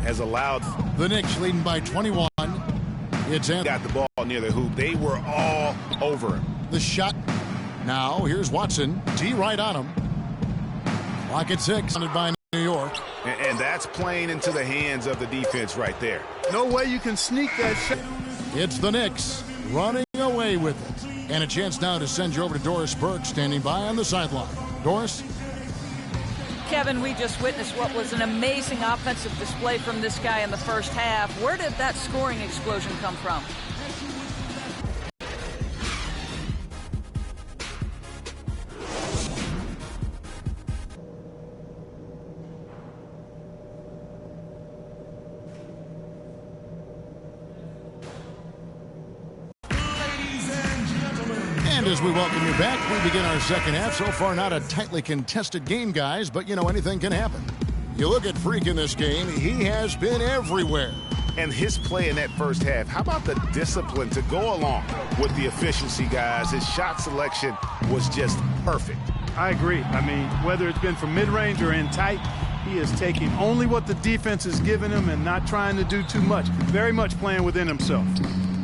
has allowed the Knicks leading by 21. It's got the ball near the hoop. They were all over him. The shot. Now here's Watson. D right on him. Clock at 6. By New York. And that's playing into the hands of the defense right there. No way you can sneak that shot. It's the Knicks running away with it. And a chance now to send you over to Doris Burke standing by on the sideline. Doris? Kevin, we just witnessed what was an amazing offensive display from this guy in the first half. Where did that scoring explosion come from? And as we welcome you back, we begin our second half. So far, not a tightly contested game, guys, but, you know, anything can happen. You look at Freak in this game, he has been everywhere. And his play in that first half, how about the discipline to go along with the efficiency, guys? His shot selection was just perfect. I agree. I mean, whether it's been from mid-range or in tight, he is taking only what the defense is giving him and not trying to do too much. Very much playing within himself.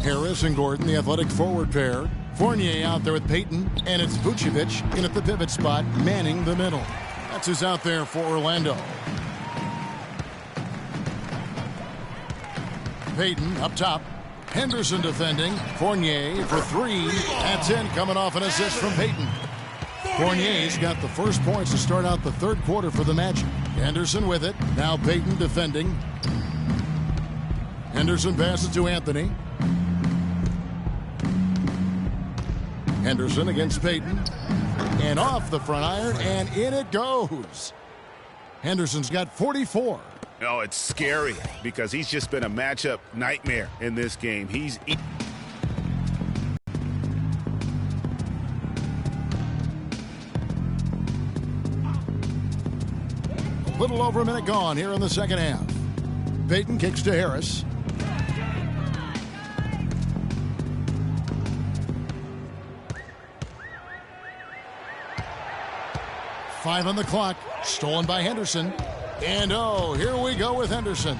Harris and Gordon, the athletic forward pair. Fournier out there with Payton, and it's Vucevic in at the pivot spot, manning the middle. That's who's out there for Orlando. Payton up top. Henderson defending. Fournier for three. That's in, coming off an assist from Payton. Fournier's got the first points to start out the third quarter for the Magic. Henderson with it. Now Payton defending. Henderson passes to Anthony. Henderson against Payton. And off the front iron, and in it goes. Henderson's got 44. Oh, it's scary because he's just been a matchup nightmare in this game. He's little over a minute gone here in the second half. Payton kicks to Harris. Five on the clock. Stolen by Henderson. And oh, here we go with Henderson.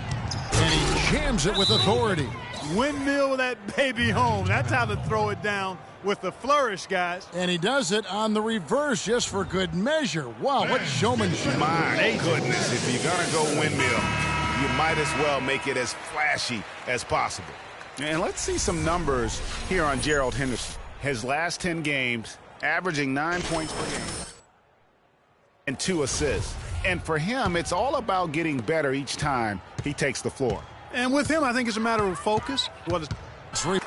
And he jams it with authority. Windmill that baby home. That's how to throw it down with the flourish, guys. And he does it on the reverse just for good measure. Wow, what showmanship. My goodness, if you're going to go windmill, you might as well make it as flashy as possible. And let's see some numbers here on Gerald Henderson. His last 10 games, averaging 9 points per game and 2 assists. And for him, it's all about getting better each time he takes the floor. And with him, I think it's a matter of focus. Three.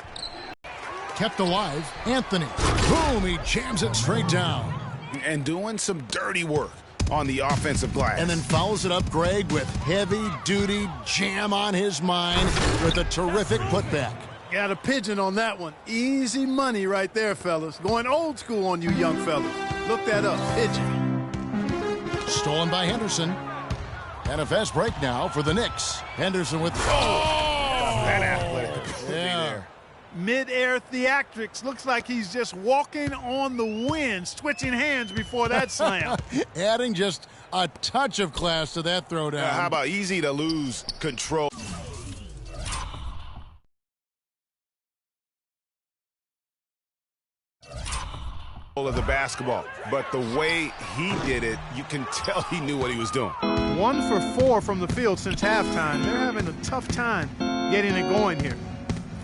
Kept alive. Anthony. Boom, he jams it straight down. And doing some dirty work on the offensive glass. And then follows it up, Greg, with heavy-duty jam on his mind with a terrific putback. Got a pigeon on that one. Easy money right there, fellas. Going old school on you young fellas. Look that up. Pigeon. Stolen by Henderson. And a fast break now for the Knicks. Henderson with... that athletic. Yeah. Mid-air theatrics. Looks like he's just walking on the wind, switching hands before that slam. Adding just a touch of class to that throwdown. How about easy to lose control? Of the basketball, but the way he did it, you can tell he knew what he was doing. 1 for 4 from the field since halftime. They're having a tough time getting it going here.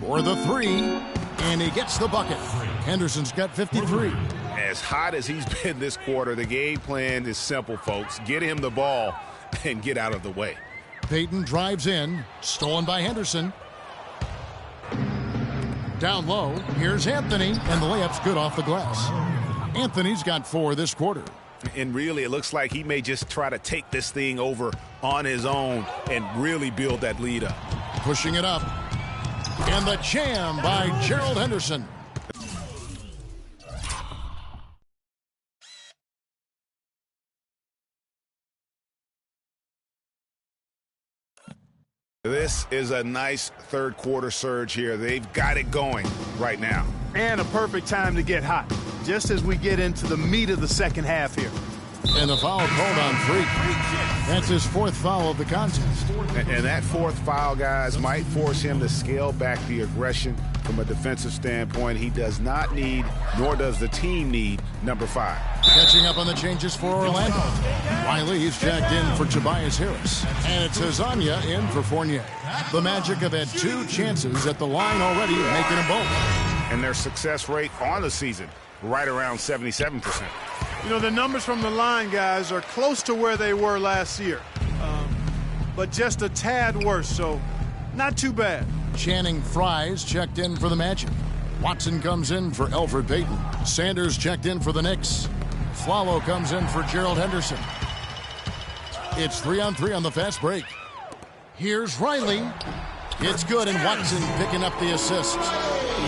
For the three, and he gets the bucket. Henderson's got 53. As hot as he's been this quarter, the game plan is simple, folks. Get him the ball and get out of the way. Payton drives in, stolen by Henderson. Down low, here's Anthony, and the layup's good off the glass. Anthony's got 4 this quarter. And really, it looks like he may just try to take this thing over on his own and really build that lead up. Pushing it up. And the jam by Gerald Henderson. This is a nice third quarter surge here. They've got it going right now. And a perfect time to get hot, just as we get into the meat of the second half here. And the foul called on Freak. That's his fourth foul of the contest. And that fourth foul, guys, might force him to scale back the aggression from a defensive standpoint. He does not need, nor does the team need, number 5. Catching up on the changes for Orlando. Riley's jacked in for Tobias Harris. And it's Hazanya in for Fournier. The Magic have had 2 chances at the line already, making them both. And their success rate on the season, right around 77%. You know, the numbers from the line, guys, are close to where they were last year. But just a tad worse, so not too bad. Channing Frye's checked in for the Magic. Watson comes in for Elfrid Payton. Sanders checked in for the Knicks. Flalo comes in for Gerald Henderson. It's 3-on-3 on the fast break. Here's Riley. It's good, and Watson picking up the assist.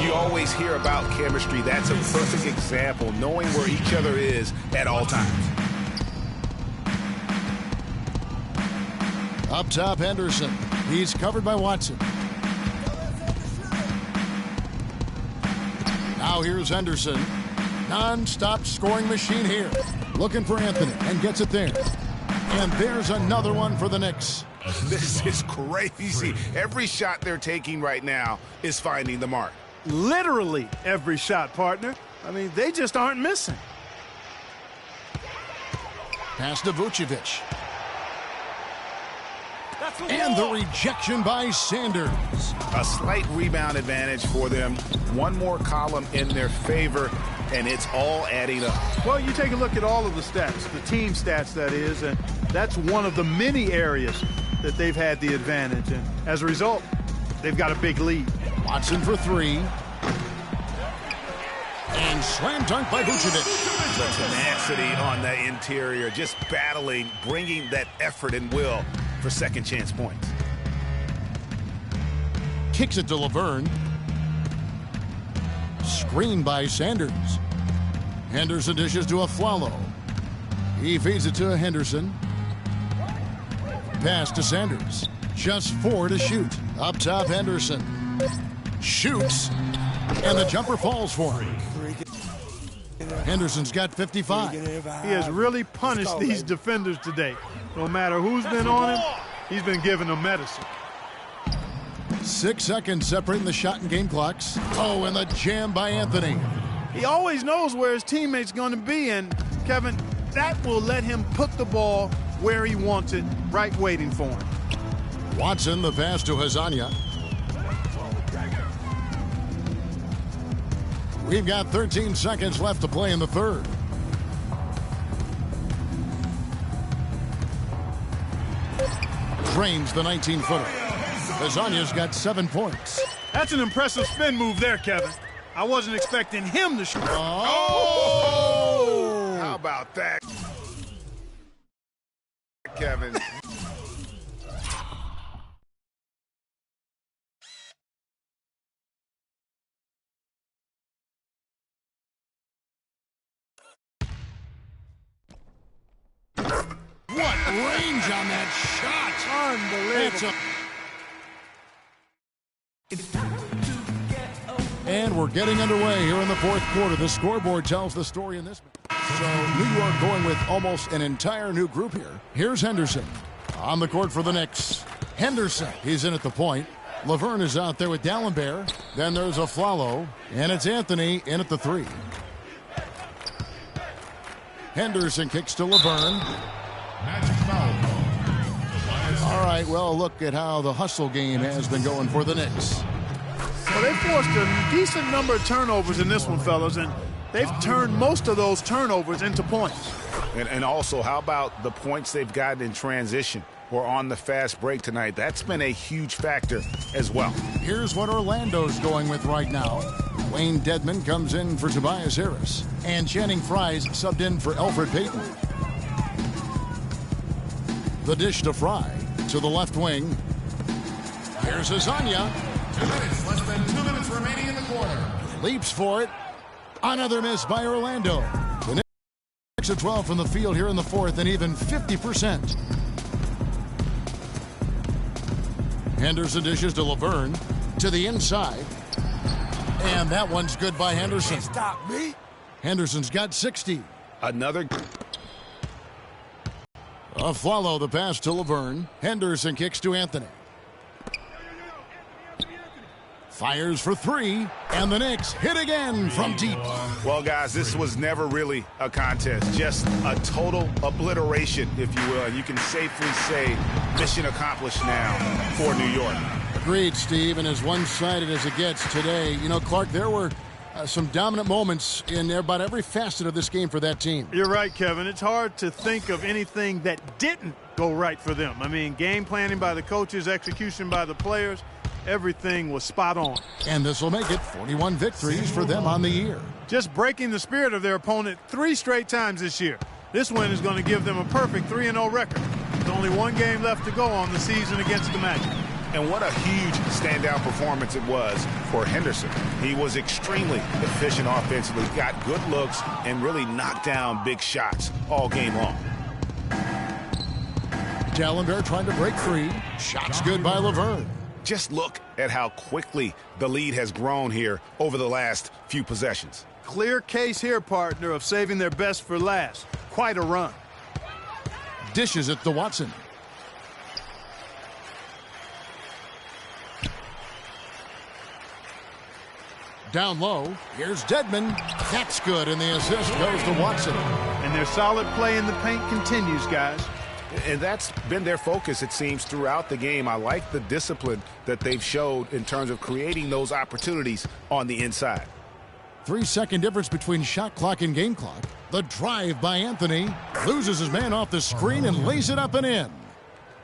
You always hear about chemistry. That's a perfect example, knowing where each other is at all times. Up top, Henderson. He's covered by Watson. Now here's Henderson. Non-stop scoring machine here. Looking for Anthony and gets it there. And there's another one for the Knicks. This is crazy. Every shot they're taking right now is finding the mark. Literally every shot, partner. I mean, they just aren't missing. Pass to Vucevic. And the rejection by Sanders. A slight rebound advantage for them. One more column in their favor, and it's all adding up. Well, you take a look at all of the stats, the team stats, that is, and that's one of the many areas that they've had the advantage. And as a result, they've got a big lead. Watson for 3. And slam dunk by Vucevic. The tenacity on the interior, just battling, bringing that effort and will for second chance points. Kicks it to Laverne. Screen by Sanders. Henderson dishes to Afflalo. He feeds it to Henderson. Pass to Sanders. Just 4 to shoot. Up top, Henderson. Shoots. And the jumper falls for him. Henderson's got 55. He has really punished these defenders today. No matter who's been on him, he's been giving them medicine. 6 seconds separating the shot and game clocks. Oh, and the jam by Anthony. He always knows where his teammate's going to be, and Kevin, that will let him put the ball where he wants it, right waiting for him. Watson, the pass to Hazanya. We've got 13 seconds left to play in the third. Drains the 19-footer. Hazanya's got 7 points. That's an impressive spin move there, Kevin. I wasn't expecting him to shoot. Oh! How about that, Kevin? What range on that shot! Unbelievable. And we're getting underway here in the fourth quarter. The scoreboard tells the story in this. So New York going with almost an entire new group here. Here's Henderson on the court for the Knicks. Henderson, he's in at the point. Laverne is out there with Dallenberg. Then there's Afflalo, and it's Anthony in at the 3. Henderson kicks to Laverne. All right, well, look at how the hustle game has been going for the Knicks. Well, they forced a decent number of turnovers in this one, fellas, and they've turned most of those turnovers into points. And also, how about the points they've gotten in transition or on the fast break tonight? That's been a huge factor as well. Here's what Orlando's going with right now. Wayne Dedman comes in for Tobias Harris. And Channing Frye's subbed in for Elfrid Payton. The dish to Frye to the left wing. Here's Hazanya. 2 minutes, less than 2 minutes remaining in the quarter. Leaps for it. Another miss by Orlando. The Knicks are 12 from the field here in the fourth, and even 50%. Henderson dishes to Laverne to the inside. And that one's good by Henderson. Stop me. Henderson's got 60. Another. Follow the pass to Laverne. Henderson kicks to Anthony. Fires for three, and the Knicks hit again from deep. Well, guys, this was never really a contest, just a total obliteration, if you will. And you can safely say mission accomplished now for New York. Agreed, Steve, and as one-sided as it gets today, you know, Clark, there were some dominant moments in about every facet of this game for that team. You're right, Kevin. It's hard to think of anything that didn't go right for them. I mean, game planning by the coaches, execution by the players, everything was spot on. And this will make it 41 victories for them on the year. Just breaking the spirit of their opponent 3 straight times this year. This win is going to give them a perfect 3-0 record. There's only 1 game left to go on the season against the Magic. And what a huge standout performance it was for Henderson. He was extremely efficient offensively, got good looks, and really knocked down big shots all game long. Dallenberg trying to break free. Shots good by Laverne. Just look at how quickly the lead has grown here over the last few possessions. Clear case here, partner, of saving their best for last. Quite a run. Dishes it to Watson. Down low, here's Dedmon. That's good, and the assist goes to Watson. And their solid play in the paint continues, guys. And that's been their focus, it seems, throughout the game. I like the discipline that they've showed in terms of creating those opportunities on the inside. 3-second difference between shot clock and game clock. The drive by Anthony. Loses his man off the screen and lays it up and in.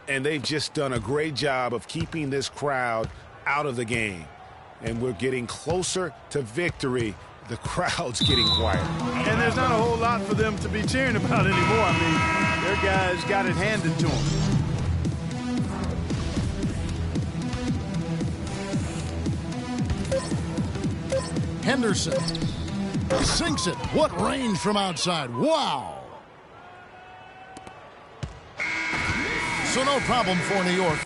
And they've just done a great job of keeping this crowd out of the game. And we're getting closer to victory. The crowd's getting quiet. And there's not a whole lot for them to be cheering about anymore. I mean, their guys got it handed to them. Henderson sinks it. What range from outside. Wow. So no problem for New York.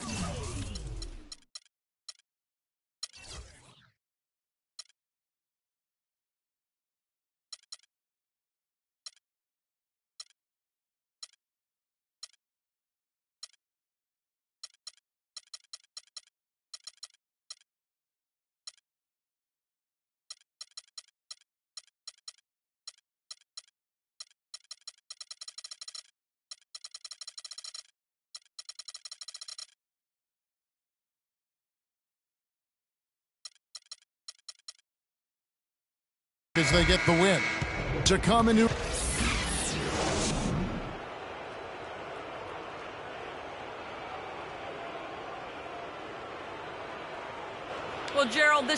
As they get the win to come into. Well, Gerald, this